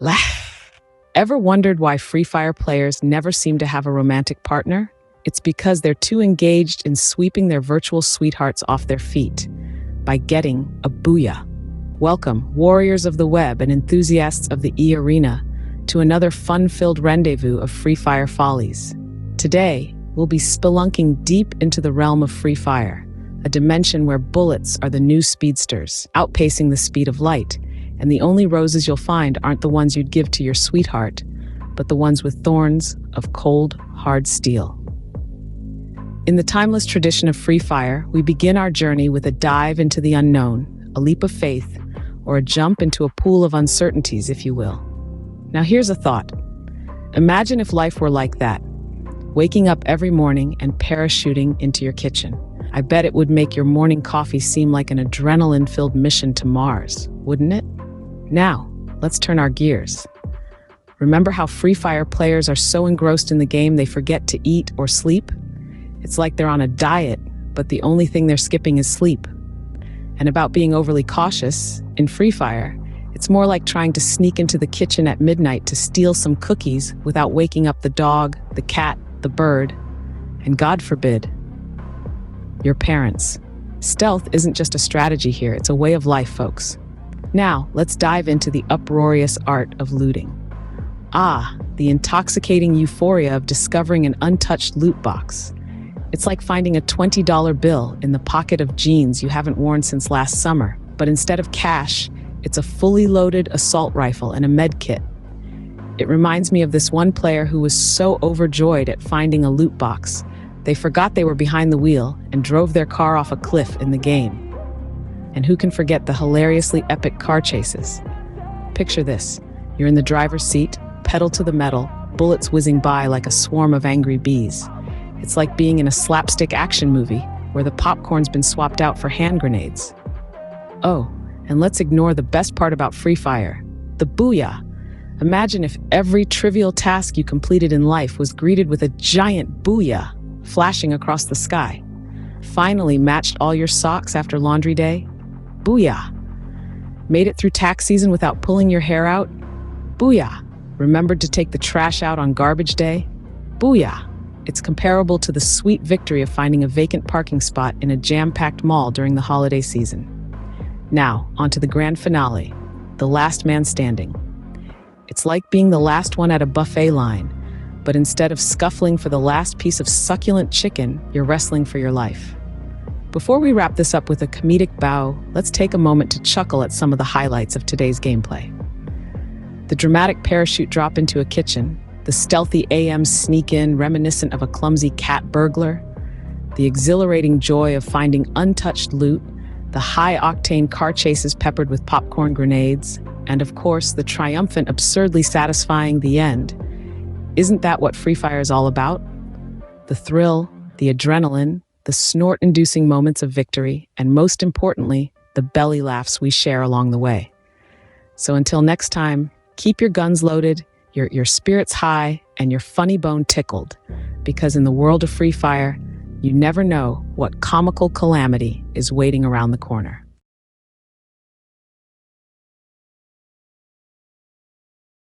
Laugh. Ever wondered why Free Fire players never seem to have a romantic partner? It's because they're too engaged in sweeping their virtual sweethearts off their feet by getting a booyah. Welcome, warriors of the web and enthusiasts of the e-arena, to another fun-filled rendezvous of Free Fire follies. Today, we'll be spelunking deep into the realm of Free Fire, a dimension where bullets are the new speedsters, outpacing the speed of light, and the only roses you'll find aren't the ones you'd give to your sweetheart, but the ones with thorns of cold, hard steel. In the timeless tradition of Free Fire, we begin our journey with a dive into the unknown, a leap of faith, or a jump into a pool of uncertainties, if you will. Now here's a thought. Imagine if life were like that, waking up every morning and parachuting into your kitchen. I bet it would make your morning coffee seem like an adrenaline-filled mission to Mars, wouldn't it? Now, let's turn our gears. Remember how Free Fire players are so engrossed in the game they forget to eat or sleep? It's like they're on a diet, but the only thing they're skipping is sleep. And about being overly cautious, in Free Fire, it's more like trying to sneak into the kitchen at midnight to steal some cookies without waking up the dog, the cat, the bird, and God forbid, your parents. Stealth isn't just a strategy here, it's a way of life, folks. Now, let's dive into the uproarious art of looting. Ah, the intoxicating euphoria of discovering an untouched loot box. It's like finding a $20 bill in the pocket of jeans you haven't worn since last summer, but instead of cash, it's a fully loaded assault rifle and a med kit. It reminds me of this one player who was so overjoyed at finding a loot box, they forgot they were behind the wheel and drove their car off a cliff in the game. And who can forget the hilariously epic car chases? Picture this. You're in the driver's seat, pedal to the metal, bullets whizzing by like a swarm of angry bees. It's like being in a slapstick action movie where the popcorn's been swapped out for hand grenades. Oh, and let's ignore the best part about Free Fire, the booyah. Imagine if every trivial task you completed in life was greeted with a giant booyah flashing across the sky. Finally matched all your socks after laundry day? Booyah. Made it through tax season without pulling your hair out? Booyah. Remembered to take the trash out on garbage day? Booyah. It's comparable to the sweet victory of finding a vacant parking spot in a jam-packed mall during the holiday season. Now, onto the grand finale, the last man standing. It's like being the last one at a buffet line, but instead of scuffling for the last piece of succulent chicken, you're wrestling for your life. Before we wrap this up with a comedic bow, let's take a moment to chuckle at some of the highlights of today's gameplay. The dramatic parachute drop into a kitchen, the stealthy AM sneak in reminiscent of a clumsy cat burglar, the exhilarating joy of finding untouched loot, the high-octane car chases peppered with popcorn grenades, and of course, the triumphant, absurdly satisfying the end. Isn't that what Free Fire is all about? The thrill, the adrenaline, the snort-inducing moments of victory, and most importantly, the belly laughs we share along the way. So until next time, keep your guns loaded, your spirits high, and your funny bone tickled, because in the world of Free Fire, you never know what comical calamity is waiting around the corner.